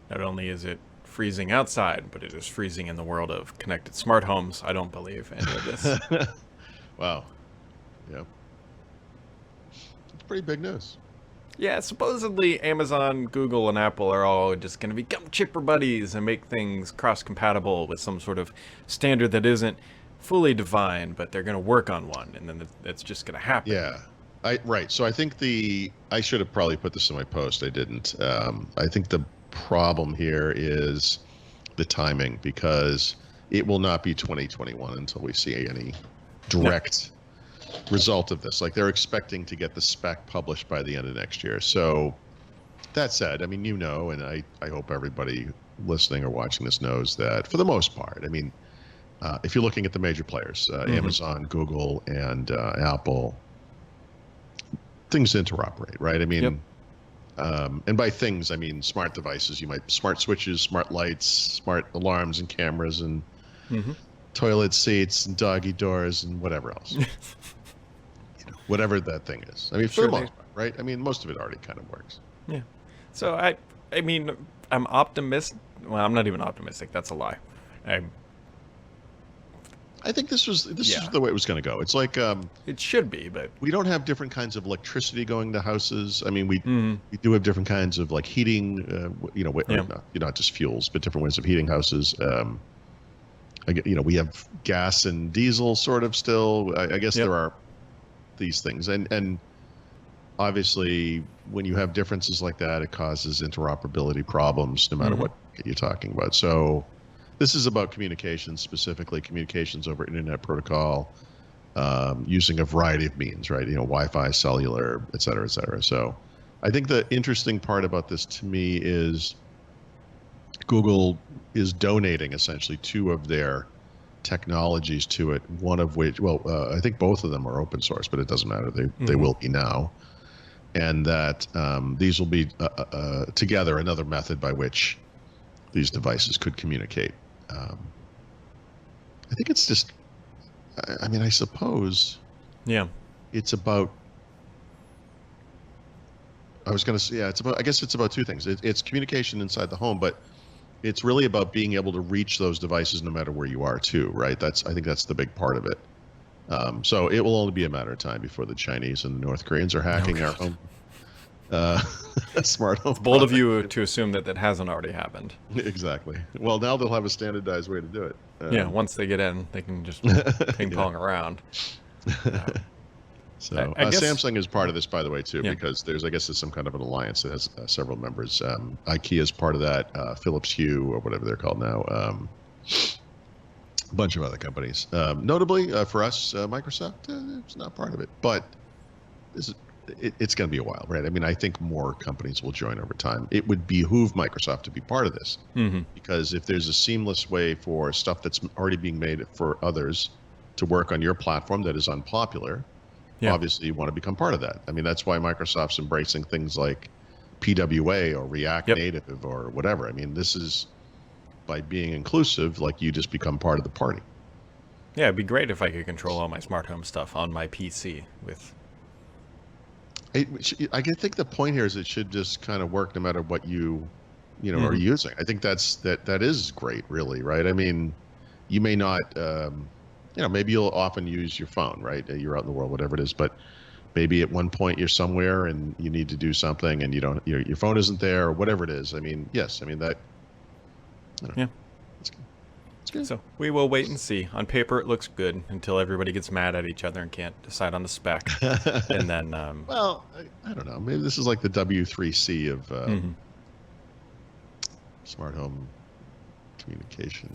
Not only is it freezing outside, but it is freezing in the world of connected smart homes. I don't believe any of this. Wow. Yeah. It's pretty big news. Yeah, supposedly Amazon, Google, and Apple are all just going to become chipper buddies and make things cross-compatible with some sort of standard that isn't fully defined, but they're going to work on one, and then it's just going to happen. Yeah. Right. So I think I should have probably put this in my post. I didn't. I think the problem here is the timing because it will not be 2021 until we see any No. direct result of this. Like they're expecting to get the spec published by the end of next year. So that said, I mean, and I hope everybody listening or watching this knows that for the most part, I mean, if you're looking at the major players, Amazon, Google, and Apple, things interoperate, right? I mean, Yep. and by things, I mean smart devices. Smart switches, smart lights, smart alarms and cameras, and toilet seats and doggy doors and whatever else. Whatever that thing is. I mean, for the most part, right? I mean, most of it already kind of works. Yeah. So I mean, I'm optimistic. Well, I'm not even optimistic. That's a lie. I think this is the way it was going to go. It's like it should be, but we don't have different kinds of electricity going to houses. I mean, we do have different kinds of like heating. Not just fuels, but different ways of heating houses. We have gas and diesel sort of still. I guess there are these things, and obviously when you have differences like that, it causes interoperability problems no matter what you're talking about. So this is about communications, specifically communications over internet protocol, using a variety of means, right? Wi-Fi, cellular, et cetera, et cetera. So I think the interesting part about this to me is Google is donating essentially two of their technologies to it, one of which, I think both of them are open source, but it doesn't matter. They will be now. And that these will be together another method by which these devices could communicate. I think it's just, I mean, I suppose it's about, I was going to say, I guess it's about two things. It's communication inside the home, but it's really about being able to reach those devices no matter where you are too, right? I think that's the big part of it. So it will only be a matter of time before the Chinese and the North Koreans are hacking our home smart home. It's bold of you to assume that hasn't already happened. Exactly. Well, now they'll have a standardized way to do it. Once they get in, they can just ping pong around. So I guess, Samsung is part of this, by the way, too, because there's some kind of an alliance that has several members. IKEA is part of that. Philips Hue, or whatever they're called now. A bunch of other companies. Notably, for us, Microsoft, it's not part of it. But it's going to be a while, right? I mean, I think more companies will join over time. It would behoove Microsoft to be part of this. Because if there's a seamless way for stuff that's already being made for others to work on your platform that is unpopular, obviously you want to become part of that. I mean, that's why Microsoft's embracing things like PWA or React Native or whatever. I mean, this is by being inclusive, like you just become part of the party. Yeah, it'd be great if I could control all my smart home stuff on my PC with. I think the point here is it should just kind of work no matter what you are using. I think that is great, really, right? I mean, you may not. Maybe you'll often use your phone, right? You're out in the world, whatever it is, but maybe at one point you're somewhere and you need to do something and your phone isn't there or whatever it is. I mean, yes, I mean that. It's good. So we will wait and see. On paper, it looks good until everybody gets mad at each other and can't decide on the spec. And then, well, I don't know. Maybe this is like the W3C of smart home communication.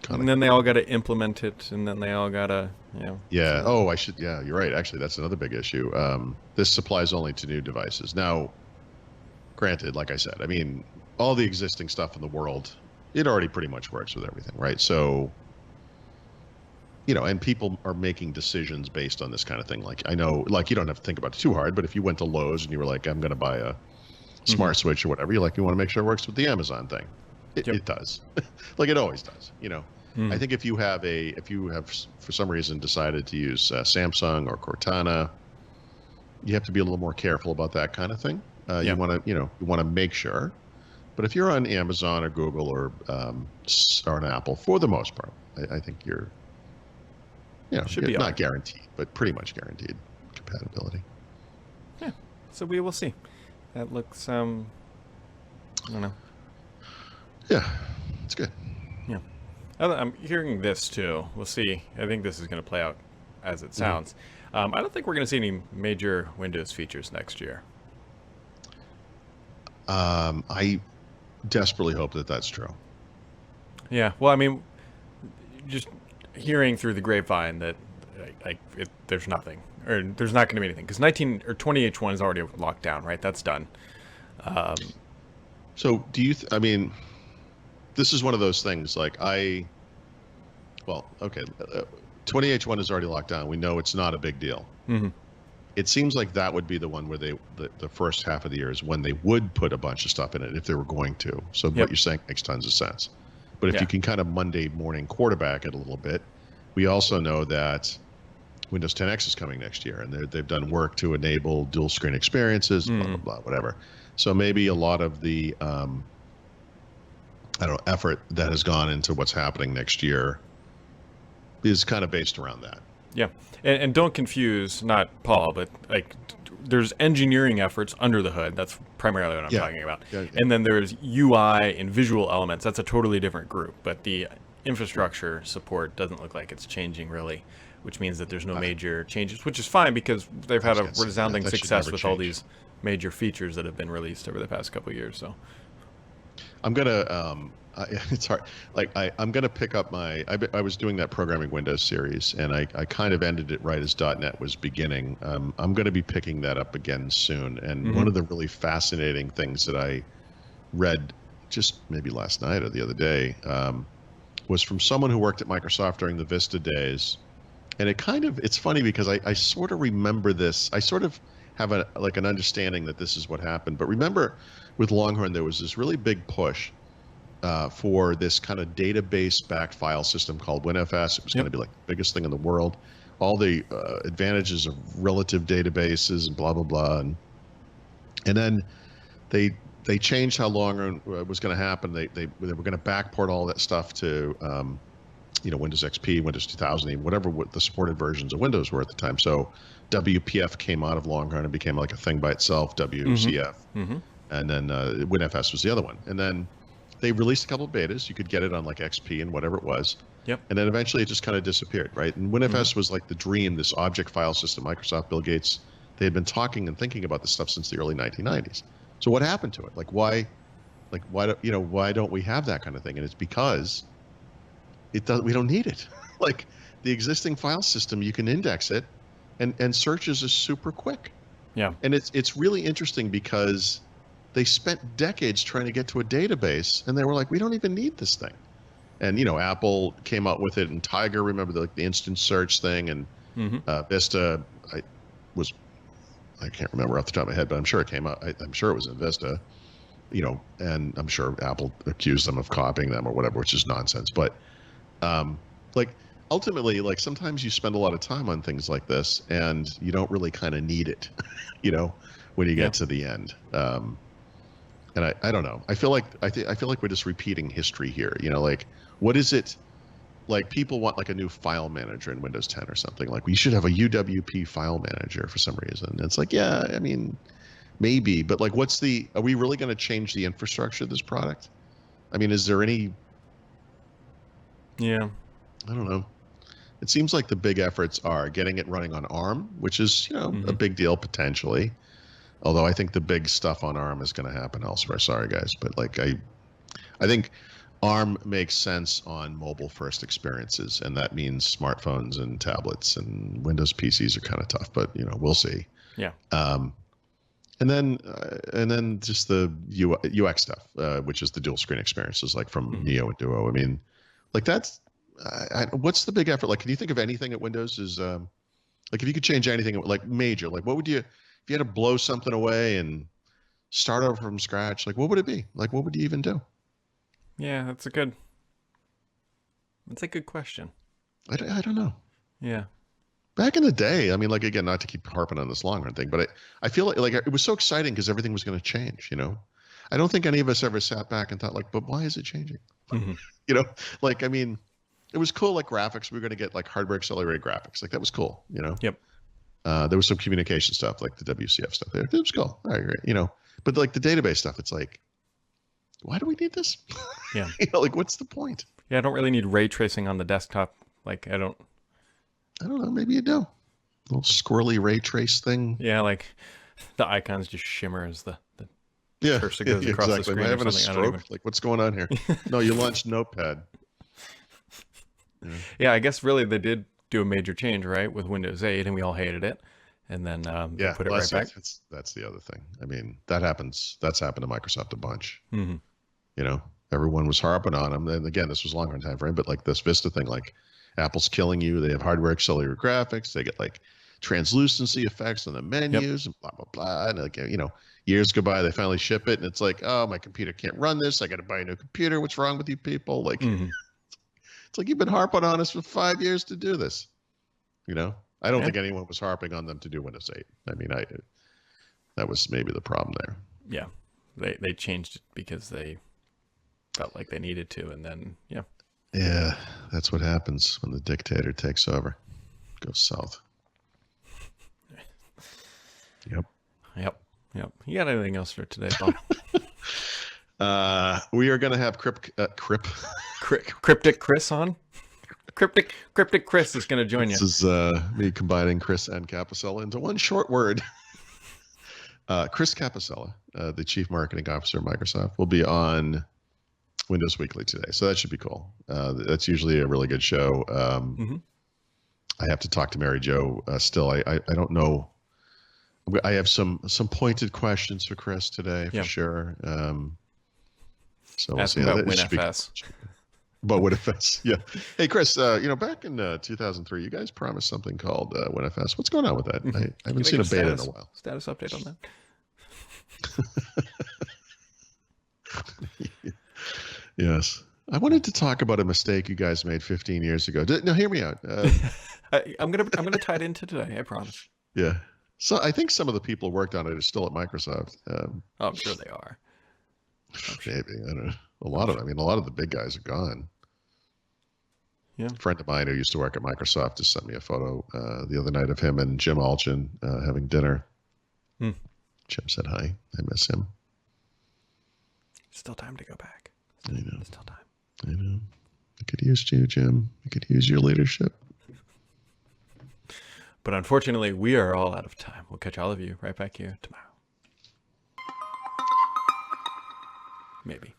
And then they all got to implement it, and then they all got to, Yeah. Oh, you're right. Actually, that's another big issue. This applies only to new devices. Now, granted, like I said, I mean, all the existing stuff in the world, it already pretty much works with everything, right? So, and people are making decisions based on this kind of thing. Like, I know, like, you don't have to think about it too hard, but if you went to Lowe's and you were like, I'm going to buy a smart switch or whatever, you want to make sure it works with the Amazon thing. It does. Like it always does, I think if you have for some reason decided to use Samsung or Cortana, you have to be a little more careful about that kind of thing. You want to make sure, But if you're on Amazon or Google or an Apple, for the most part, I think Should you're be all not right. guaranteed, but pretty much guaranteed compatibility. Yeah. So we will see. That looks I don't know. Yeah, it's good. Yeah. I'm hearing this too. We'll see. I think this is going to play out as it Mhm. sounds. I don't think we're going to see any major Windows features next year. I desperately hope that that's true. Yeah. Well, I mean, just hearing through the grapevine that there's nothing, or there's not going to be anything, because 19 or 20H1 is already locked down, right? That's done. So do you? I mean, this is one of those things. Well, okay, 20H1 is already locked down. We know it's not a big deal. Mm-hmm. It seems like that would be the one where the first half of the year is when they would put a bunch of stuff in it if they were going to. So Yep. what you're saying makes tons of sense. But if Yeah. you can kind of Monday morning quarterback it a little bit, we also know that Windows 10X is coming next year, and they've done work to enable dual screen experiences, blah, blah, blah, whatever. So maybe a lot of the, I don't know, effort that has gone into what's happening next year is kind of based around that. Yeah, and don't confuse, not Paul, but like there's engineering efforts under the hood. That's primarily what I'm talking about. Yeah. And then there's UI and visual elements. That's a totally different group. But the infrastructure support doesn't look like it's changing really, which means that there's no major changes, which is fine because they've had a resounding that should success never with all change. these major features that have been released over the past couple of years. So I'm gonna it's hard. I'm gonna pick up I was doing that programming Windows series, and I kind of ended it right as .NET was beginning. I'm gonna be picking that up again soon. And one of the really fascinating things that I read just maybe last night or the other day was from someone who worked at Microsoft during the Vista days. And it's funny because I sort of remember this. I sort of have an understanding that this is what happened. But remember, with Longhorn, there was this really big push for this kind of database-backed file system called WinFS. It was going to be like the biggest thing in the world. All the advantages of relative databases and blah blah blah. And then they changed how Longhorn was going to happen. They were going to backport all that stuff to Windows XP, Windows 2000, even whatever the supported versions of Windows were at the time. So WPF came out of Longhorn and became like a thing by itself, WCF. And then WinFS was the other one. And then they released a couple of betas. You could get it on like XP and whatever it was. Yep. And then eventually it just kind of disappeared, right? And WinFS was like the dream, this object file system. Microsoft, Bill Gates, they had been talking and thinking about this stuff since the early 1990s. So what happened to it? Why don't we have that kind of thing? And it's because we don't need it. Like the existing file system, you can index it, and searches is super quick. yeah, And it's really interesting because they spent decades trying to get to a database, and they were like, we don't even need this thing. And Apple came out with it, and Tiger, remember the instant search thing, and Vista, I can't remember off the top of my head, but I'm sure it came out. I'm sure it was in Vista, and I'm sure Apple accused them of copying them or whatever, which is nonsense. But ultimately, sometimes you spend a lot of time on things like this, and you don't really kind of need it, when you get to the end. And I don't know. I feel like we're just repeating history here. What is it? Like people want like a new file manager in Windows 10 or something. Like we should have a UWP file manager for some reason. And it's like, yeah, I mean, maybe, but like, are we really going to change the infrastructure of this product? I mean, is there any? Yeah. I don't know. It seems like the big efforts are getting it running on ARM, which is a big deal potentially. Although I think the big stuff on ARM is going to happen elsewhere. Sorry, guys, but I think ARM makes sense on mobile-first experiences, and that means smartphones and tablets, and Windows PCs are kind of tough, but we'll see. Yeah. And then just the UX stuff, which is the dual screen experiences, like from Neo and Duo. I mean, like that's what's the big effort? Like, can you think of anything at Windows is like if you could change anything like major, like what would you if you had to blow something away and start over from scratch? Like what would it be? Like what would you even do? Yeah, that's a good question. I don't know. Yeah. Back in the day, I mean, like again, not to keep harping on this Longhorn thing, but I feel like it was so exciting because everything was going to change. I don't think any of us ever sat back and thought like, but why is it changing? Hmm. You know, like, I mean, it was cool, like graphics. We were going to get like hardware accelerated graphics. Like that was cool, you know? Yep. There was some communication stuff, like the WCF stuff there. It was cool. All right, great. You know, but like the database stuff, it's like, why do we need this? Yeah. You know, like what's the point? Yeah, I don't really need ray tracing on the desktop. Like, I don't know. Maybe you do. Little squirrely ray trace thing. Yeah, like the icons just shimmer as the Yeah, cursor goes across the exactly. screen Am I or having a something. I don't stroke? even... Like, what's going on here? No, you launched Notepad. Yeah, I guess really they did do a major change, right, with Windows 8, and we all hated it. And then they put it right back. That's the other thing. I mean, that happens. That's happened to Microsoft a bunch. Mm-hmm. You know, everyone was harping on them. And again, this was longer in time frame, but like this Vista thing, like Apple's killing you. They have hardware accelerated graphics. They get like translucency effects on the menus and blah blah blah. And like, you know, years go by, they finally ship it, and it's like, oh, my computer can't run this. I got to buy a new computer. What's wrong with you people? Like, it's like you've been harping on us for 5 years to do this. You know, I don't think anyone was harping on them to do Windows 8. I mean, that was maybe the problem there. Yeah, they changed it because they felt like they needed to, and then yeah, that's what happens when the dictator takes over. It goes south. Yep. You got anything else for today, Paul? We are going to have Cryptic Chris on. Cryptic Chris is going to join you. This is me combining Chris and Capicella into one short word. Chris Capicella, the Chief Marketing Officer of Microsoft, will be on Windows Weekly today, so that should be cool. That's usually a really good show. I have to talk to Mary Jo still. I don't know. I have some pointed questions for Chris today for sure. So we'll see. About WinFS. About WinFS, yeah. Hey, Chris, you know, back in 2003, you guys promised something called WinFS. What's going on with that? I haven't seen a beta in a while. Status update on that. Yes. I wanted to talk about a mistake you guys made 15 years ago. No, hear me out. I'm gonna tie it into today. I promise. Yeah. So I think some of the people who worked on it are still at Microsoft. I'm sure they are. Maybe. I don't know. A lot of the big guys are gone. Yeah. A friend of mine who used to work at Microsoft just sent me a photo the other night of him and Jim Alchin having dinner. Jim said hi. I miss him. Still time to go back. I know. Still time. I know. I could use you, Jim. I could use your leadership. But unfortunately, we are all out of time. We'll catch all of you right back here tomorrow. Maybe.